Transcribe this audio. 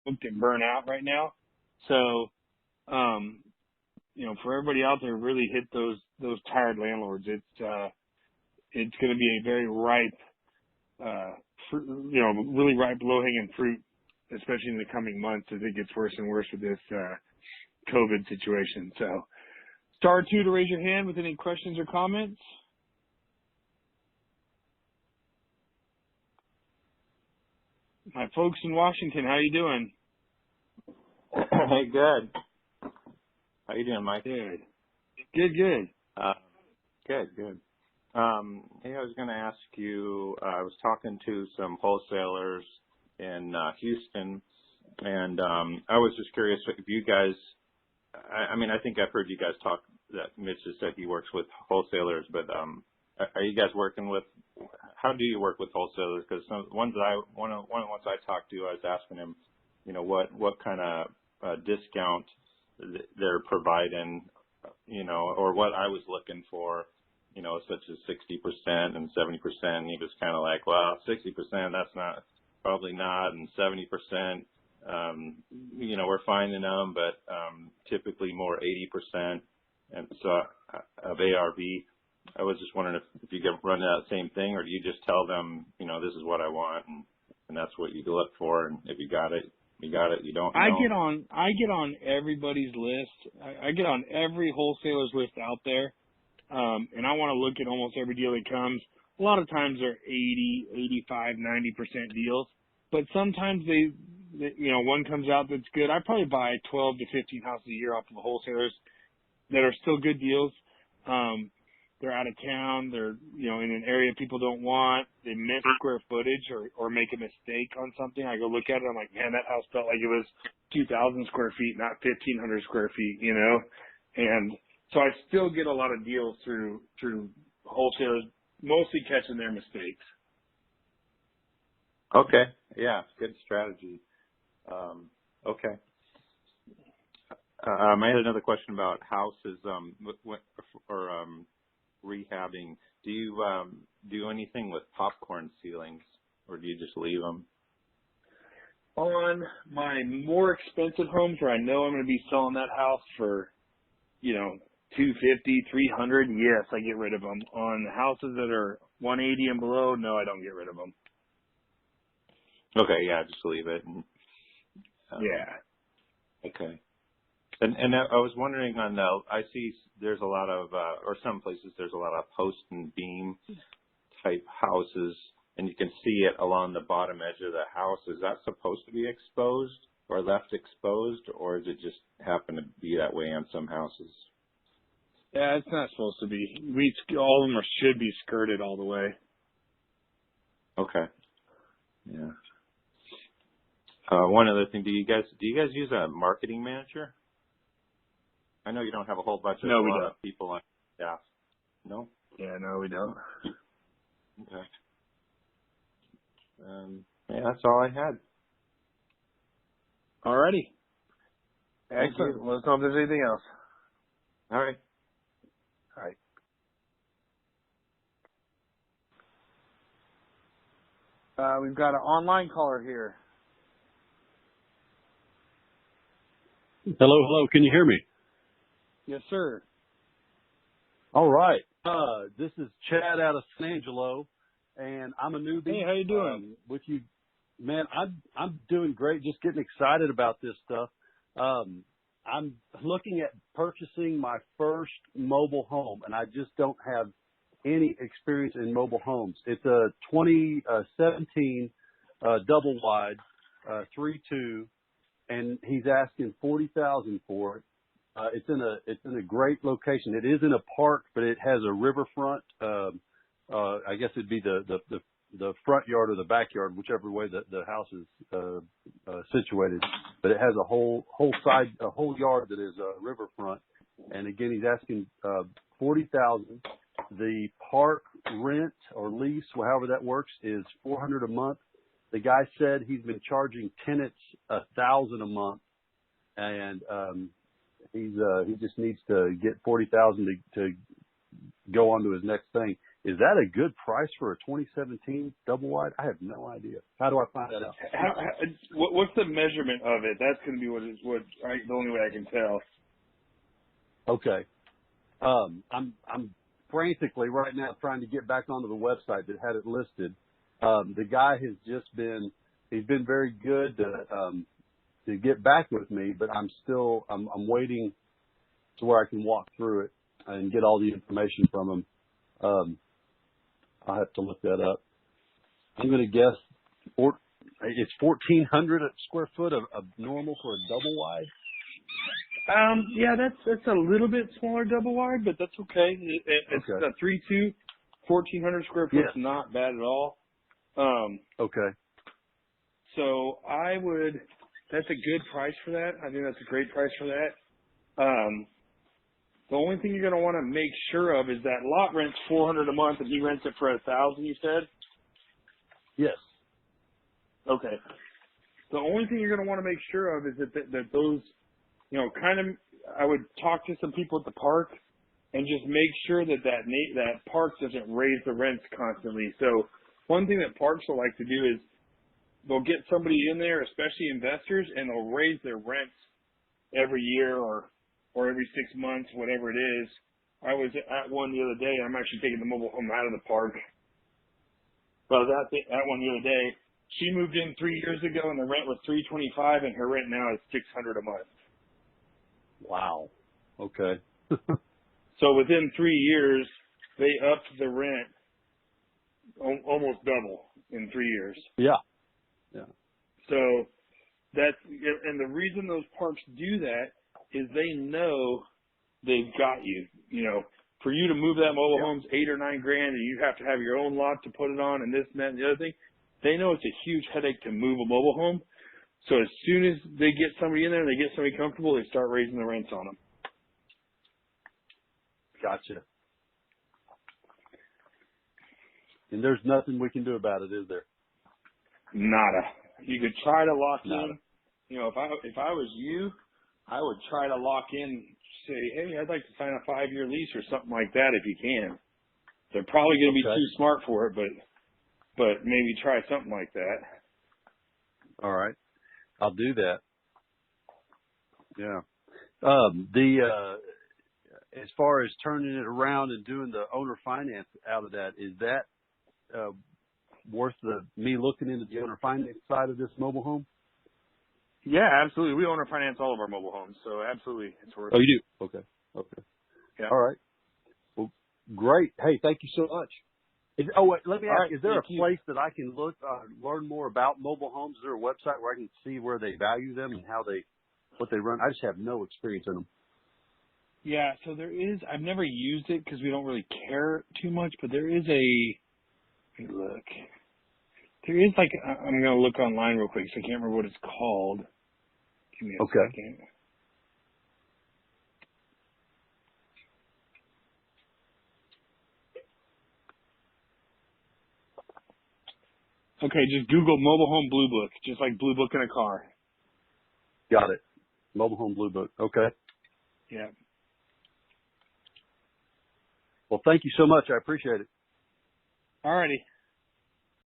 booked and burnt out right now. So, for everybody out there, really hit those tired landlords. It's going to be a very ripe, really ripe, low-hanging fruit, especially in the coming months as it gets worse and worse with this COVID situation. So, star 2 to raise your hand with any questions or comments. My folks in Washington, how you doing? Hey, good. How you doing, Mike? Good. Good. Good. Hey, I was going to ask you, I was talking to some wholesalers in Houston, and I was just curious if you guys, I think I've heard you guys talk, that Mitch has said he works with wholesalers, but are you guys working with, how do you work with wholesalers? Because one of the ones I talked to, I was asking him, what kind of discount they're providing, or what I was looking for, such as 60% and 70%. And he was kind of like, well, 60%, that's probably not. And 70%, we're finding them, but typically more 80%. And so of ARV, I was just wondering if you could run that same thing, or do you just tell them, this is what I want, and that's what you look for, and if you got it, you got it. You don't. I get on everybody's list. I get on every wholesaler's list out there, and I want to look at almost every deal that comes. A lot of times they're 80, 85, 90% deals, but sometimes they one comes out that's good. I probably buy 12 to 15 houses a year off of the wholesalers that are still good deals. They're out of town. They're, in an area people don't want. They miss square footage or make a mistake on something. I go look at it. I'm like, man, that house felt like it was 2,000 square feet, not 1,500 square feet, And so I still get a lot of deals through wholesalers, mostly catching their mistakes. Okay. Yeah. Good strategy. Okay. I had another question about houses, or rehabbing. Do you do anything with popcorn ceilings, or do you just leave them? On my more expensive homes where I know I'm going to be selling that house for, $250, $300, yes, I get rid of them. On the houses that are 180 and below, no, I don't get rid of them. Okay, yeah, just leave it. Yeah. Okay. And I was wondering I see there's a lot of, or some places there's a lot of post and beam type houses, and you can see it along the bottom edge of the house. Is that supposed to be exposed or left exposed, or does it just happen to be that way on some houses? Yeah, it's not supposed to be. All of them should be skirted all the way. Okay. Yeah. One other thing, do you guys use a marketing manager? I know you don't have a whole bunch of people on staff. No? Yeah, no, we don't. Okay. Yeah, that's all I had. All righty. Excellent. Let us know if there's anything else. All right. All right. We've got an online caller here. Hello. Can you hear me? Yes, sir. All right. This is Chad out of San Angelo, and I'm a newbie. Hey, how you doing? With you, man. I'm doing great. Just getting excited about this stuff. I'm looking at purchasing my first mobile home, and I just don't have any experience in mobile homes. It's a 2017 double wide 3.2, and he's asking $40,000 for it. It's in a great location. It is in a park, but it has a riverfront. I guess it'd be the front yard or the backyard, whichever way the house is situated. But it has a whole yard that is riverfront. And again, he's asking $40,000. The park rent or lease, however that works, is $400 a month. The guy said he's been charging tenants $1,000 a month, and he just needs to get $40,000 to go on to his next thing. Is that a good price for a 2017 double wide? I have no idea. How do I find that out? What's the measurement of it? That's going to be the only way I can tell. Okay. I'm frantically right now trying to get back onto the website that had it listed. The guy has he's been very good to get back with me, but I'm waiting to where I can walk through it and get all the information from him. I'll have to look that up. I'm going to guess it's 1,400 square foot of normal for a double wide. Yeah, that's a little bit smaller double wide, but that's okay. It's okay. a 3.2, 1,400 square foot. Yes. Not bad at all. Okay. So that's a good price for that. I think that's a great price for that. The only thing you're going to want to make sure of is that lot rent's $400 a month, and he rents it for $1,000. You said? Yes. Okay. The only thing you're going to want to make sure of is that those, I would talk to some people at the park and just make sure that park doesn't raise the rents constantly. So one thing that parks will like to do is they'll get somebody in there, especially investors, and they'll raise their rents every year or every 6 months, whatever it is. I was at one the other day. I'm actually taking the mobile home out of the park. But I was at one the other day. She moved in 3 years ago, and the rent was $325, and her rent now is $600 a month. Wow. Okay. So within 3 years, they upped the rent almost double in 3 years. Yeah. Yeah. So and the reason those parks do that is they know they've got you. For you to move that mobile home's $8 or $9 grand, and you have to have your own lot to put it on, and this and that and the other thing. They know it's a huge headache to move a mobile home. So as soon as they get somebody in there, they get somebody comfortable, they start raising the rents on them. Gotcha. And there's nothing we can do about it, is there? Nada. You could try to lock Nada. in. If I was you, I would try to lock in, say, hey, I'd like to sign a 5-year lease or something like that if you can. They're probably going to be too smart for it, but maybe try something like that. All right. I'll do that. Yeah. As far as turning it around and doing the owner finance out of that, is that worth me looking into the owner finance side of this mobile home? Yeah, absolutely. We owner finance all of our mobile homes, so absolutely, it's worth it. Oh, you do? Okay. Yeah. All right. Well, great. Hey, thank you so much. Let me ask, is there a place that I can learn more about mobile homes? Is there a website where I can see where they value them and what they run? I just have no experience in them. Yeah, so there is, I've never used it because we don't really care too much, but there is let me look. There is I'm going to look online real quick, so I can't remember what it's called. Give me a second. Okay, just Google Mobile Home Blue Book, just like Blue Book in a car. Got it. Mobile Home Blue Book. Okay. Yeah. Well, thank you so much. I appreciate it. All righty.